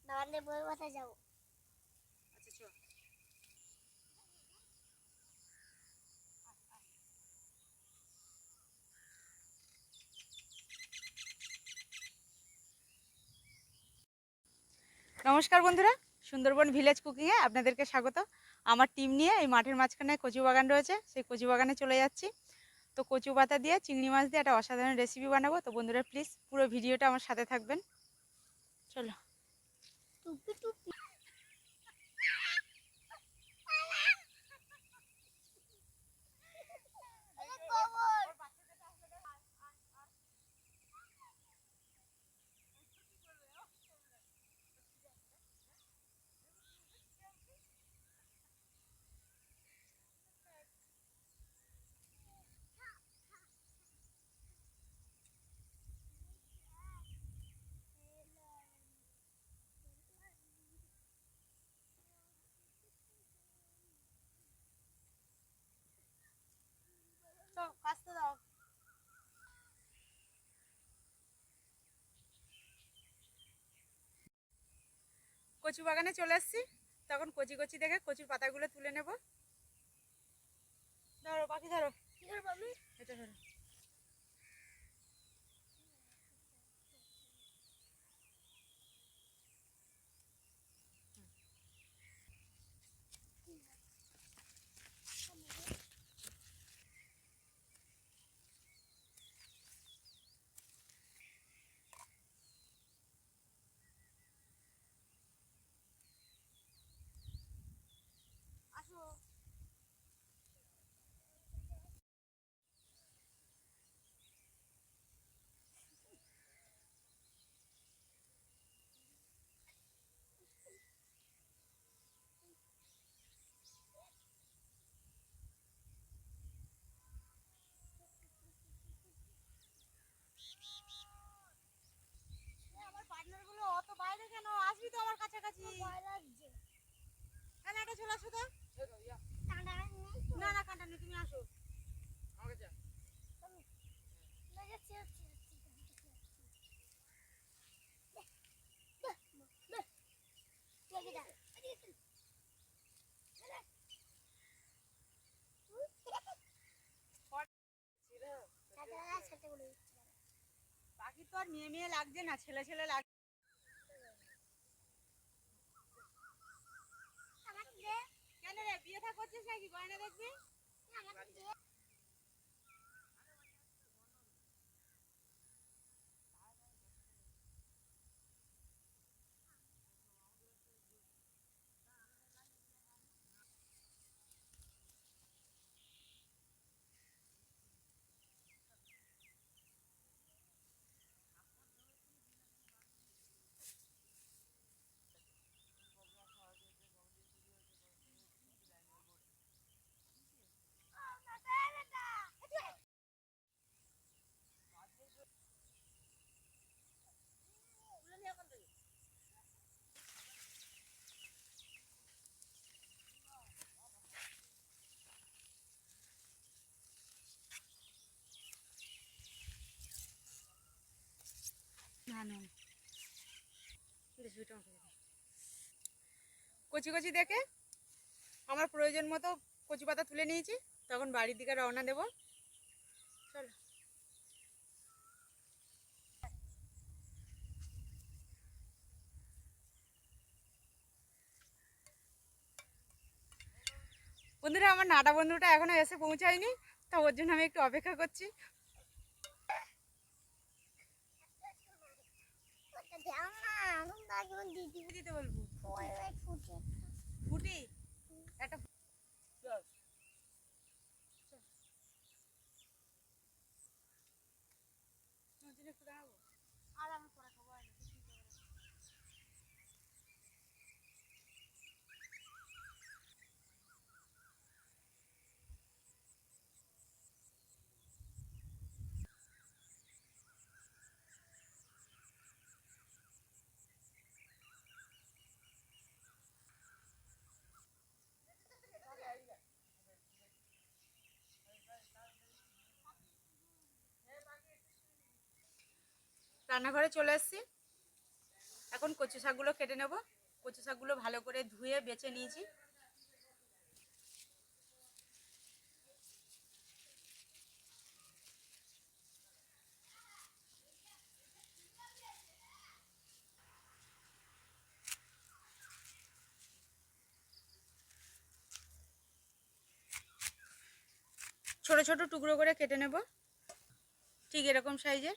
নালে বই কথা যাও। আচ্ছা চল। নমস্কার বন্ধুরা, সুন্দরবন ভিলেজ কুকিংয়ে আপনাদেরকে স্বাগত। আমার টিম নিয়ে এই মাঠের মাঝখানে কচু বাগান রয়েছে, সেই কচু বাগানে চলে যাচ্ছি। তো কচু পাতা দিয়ে চিংড়ি মাছ দিয়ে একটা অসাধারণ রেসিপি বানাবো। তো বন্ধুরা প্লিজ পুরো ভিডিওটা আমার সাথে থাকবেন। চলো। টুপি টুপি কাটতে দাও। কচু বাগানে চলে এসেছি। তখন কচি কচি দেখে কচুর পাতাগুলো তুলে নেব। ধরো পাখি, ধরো। কি করে পাবি? এটা ধরো। আসো। আমার পার্টনার গুলো অত বাইরে কেন? আসবি তো আমার কাছাকাছি। ভয় লাগছে। কেন এটা চলে আসো তো। কাঁটা নেই তো? না না, কাঁটা নেই, তুমি আসো আমার কাছে। লাগাচ্ছি আচ্ছা লেগে যা। পাখি তো আর মেয়ে মেয়ে লাগছে না, ছেলে ছেলে লাগছে। কেন রে, বিয়ে থা করছিস নাকি? গয়না দেখবি? কচি কচি দেখে আমার প্রয়োজন মতো কচু পাতা তুলে নিয়েছি। তখন বাড়ির দিকে রওনা দেব। চলো। বন্ধুরা, আমার নাটা বন্ধুটা এখনো এসে পৌঁছায়নি, তো ওর জন্য আমি একটু অপেক্ষা করছি। দিতে বলবো ফুটি একটা। আর আমি পরে খাবো। রান্নাঘরে চলে এসেছি। এখন কচু শাকগুলো কেটে নেব। কচু শাকগুলো ভালো করে ধুয়ে বেছে নিয়েছি। ছোট ছোট টুকরো করে কেটে নেব, ঠিক এরকম সাইজের।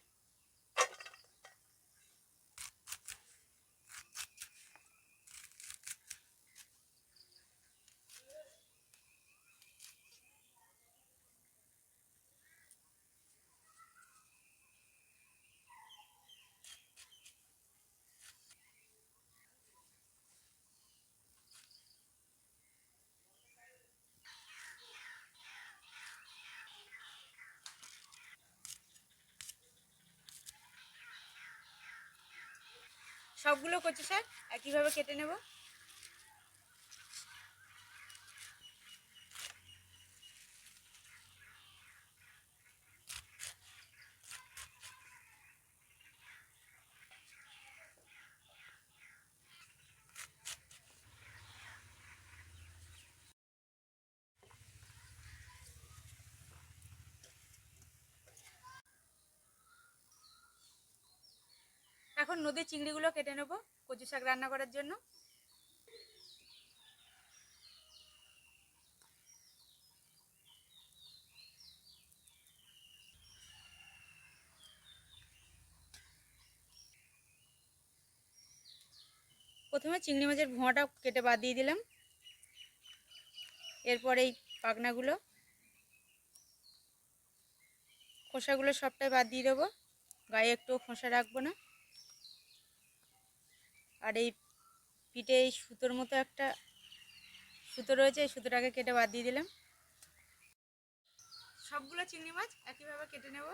সবগুলো কচু শাক একইভাবে কেটে নেব। এখন নদীর চিংড়িগুলো কেটে নেব কচু শাক রান্না করার জন্য। প্রথমে চিংড়ি মাছের ভুঁয়াটা কেটে বাদ দিয়ে দিলাম। এরপর এই পাখনাগুলো, খোসাগুলো সবটাই বাদ দিয়ে দেবো, গায়ে একটু খোসা রাখবো না। আর এই পিঠে এই সুতোর মতো একটা সুতো রয়েছে, এই সুতোটাকে কেটে বাদ দিয়ে দিলাম। সবগুলো চিংড়ি মাছ একইভাবে কেটে নেব।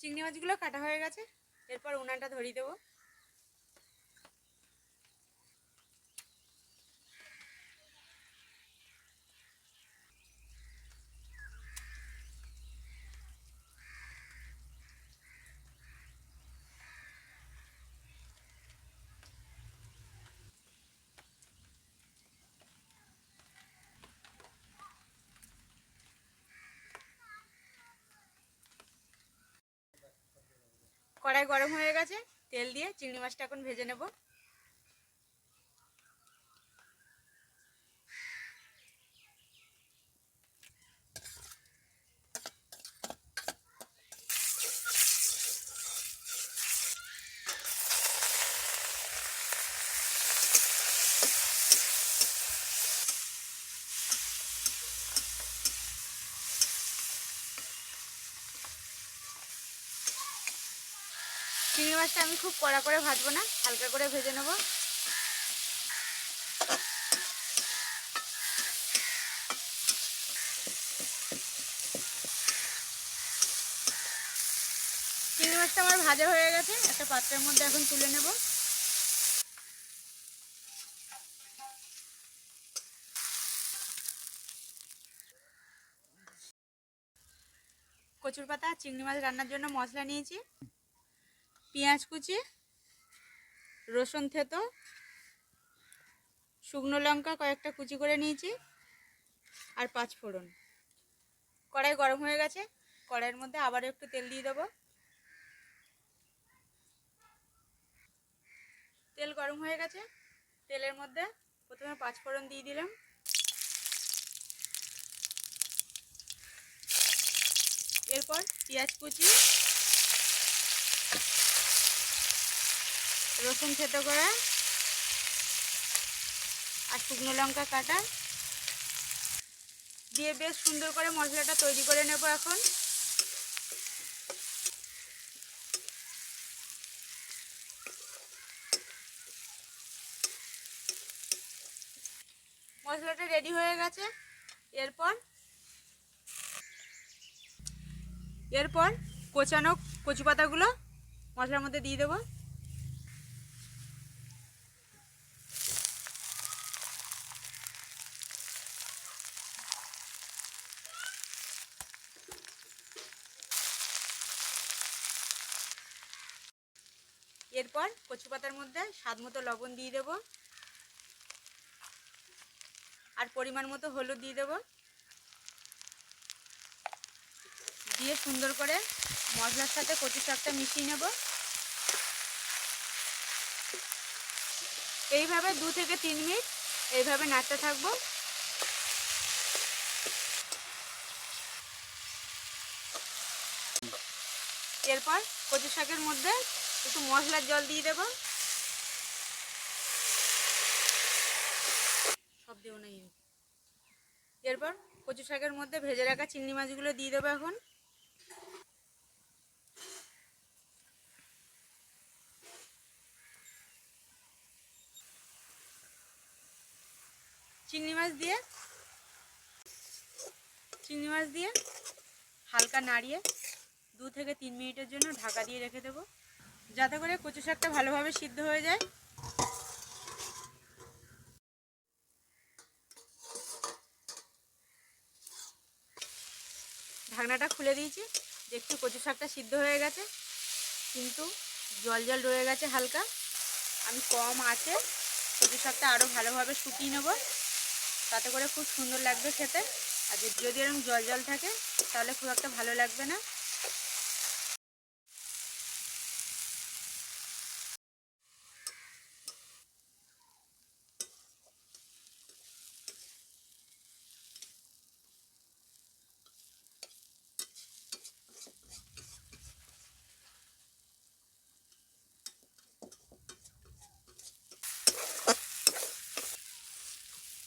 চিংড়ি মাছগুলো কাটা হয়ে গেছে। এরপর উনানটা ধরিয়ে দেবো। কড়াই গরম হয়ে গেছে, তেল দিয়ে চিংড়ি মাছটা এখন ভেজে নেব। চিংড়ি মাছটা আমি খুব কড়া করে ভাজবো না, হালকা করে ভেজে নেব। চিংড়ি মাছটা আমার ভাজা হয়ে গেছে, একটা পাত্রের মধ্যে এখন তুলে নেব। কচুর পাতা চিংড়ি মাছ রান্নার জন্য মশলা নিয়েছি। পেঁয়াজ কুচি, রসুন থেতো, শুকনো লঙ্কা কয়েকটা কুচি করে নিয়েছি, আর 5 ফোড়ন। কড়াই গরম হয়ে গেছে, কড়াইয়ের মধ্যে আবার একটু তেল দিয়ে দেবো। তেল গরম হয়ে গেছে, তেলের মধ্যে প্রথমে 5 ফোড়ন দিয়ে দিলাম। এরপর পেঁয়াজ কুচি, রসুন থেতো করা, আর শুকনো লঙ্কা কাটা দিয়ে বেশ সুন্দর করে মশলাটা তৈরি করে নেব। এখন মশলাটা রেডি হয়ে গেছে। এরপর কোচানো কচু পাতাগুলো মশলার মধ্যে দিয়ে দেবো। এরপর কচু পাতার মধ্যে স্বাদ মতো লবণ দিয়ে দেবো আর পরিমাণ মতো হলুদ দিয়ে দেবো। দিয়ে সুন্দর করে মশলার সাথে কচু শাকটা মিশিয়ে নেব। এইভাবে 2 থেকে 3 মিনিট এইভাবে নাড়তে থাকবো। এরপর কচু শাকের মধ্যে একটু মশলার জল দিয়ে দেবো। সব দেবো না। এরপর কচু শাকের মধ্যে ভেজে রাখা চিংড়ি মাছগুলো দিয়ে দেবো। এখন চিংড়ি মাছ দিয়ে হালকা নাড়িয়ে 2 থেকে 3 মিনিটের জন্য ঢাকা দিয়ে রেখে দেবো, যাতে করে কচু শাকটা ভালোভাবে সিদ্ধ হয়ে যায়। ঢাকনাটা খুলে দিয়েছি, দেখছি কচু শাকটা সিদ্ধ হয়ে গেছে, কিন্তু জল জল রয়ে গেছে হালকা। আমি কম আঁচে কচু শাকটা আরও ভালোভাবে শুকিয়ে নেব, তাতে করে খুব সুন্দর লাগবে খেতে। আর যদি এরকম জল জল থাকে তাহলে খুব একটা ভালো লাগবে না।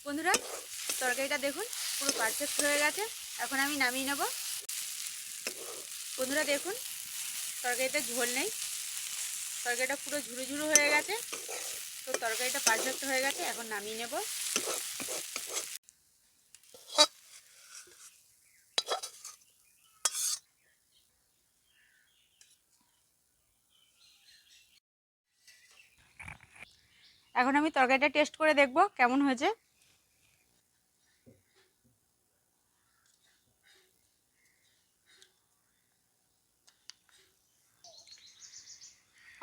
বন্ধুরা, তরকারিটা দেখুন পুরো পারফেক্ট হয়ে গেছে। এখন আমি নামিয়ে নেব। বন্ধুরা দেখুন, তরকারিতে ঝোল নেই, তরকারিটা পুরো ঝুরো ঝুরো হয়ে গেছে। তো তরকারিটা পারফেক্ট হয়ে গেছে, এখন নামিয়ে নেব। এখন আমি তরকারিটা টেস্ট করে দেখব কেমন হয়েছে।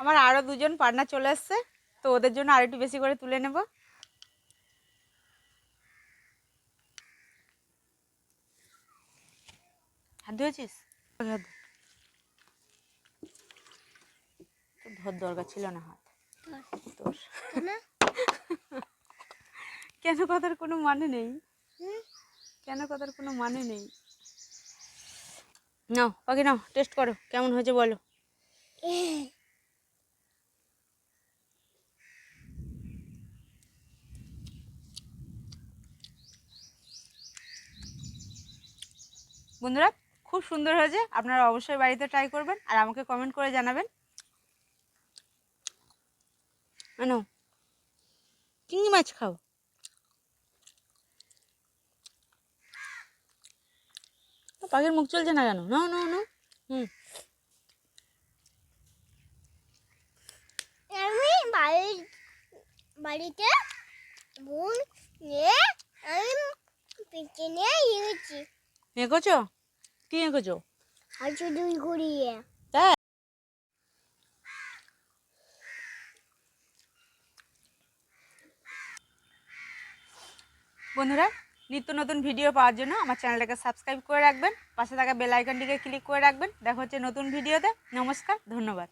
আমার আরও 2জন পার্টনার চলে এসছে, তো ওদের জন্য আর একটু বেশি করে তুলে নেব। হাত ধুয়েছিস? ধর, দরকার ছিল না হাত তোর। কেন কথার কোনো মানে নেই, কেন কথার কোনো মানে নেই। নাও পাখি, নাও টেস্ট করো কেমন হয়েছে বলো। বন্ধুরা, খুব সুন্দর হয়েছে, আপনারা অবশ্যই বাড়িতে ট্রাই করবেন আর আমাকে কমেন্ট করে জানাবেন। নাও চিংড়ি মাছ খাও। পাখির মুখ চলছে না কেন? নাও নাও নাও। আমি বাড়িতে বোন নিয়ে আমি পিঠে নিয়ে গেছি। এঁকেছো? কি এঁকেছো? হাঁচু দুই ঘুরিয়ে। তাই? বন্ধুরা, নিত্য নতুন ভিডিও পাওয়ার জন্য আমার চ্যানেলটাকে সাবস্ক্রাইব করে রাখবেন, পাশে থাকা বেল আইকনটিকে ক্লিক করে রাখবেন। দেখা হচ্ছে নতুন ভিডিওতে। নমস্কার, ধন্যবাদ।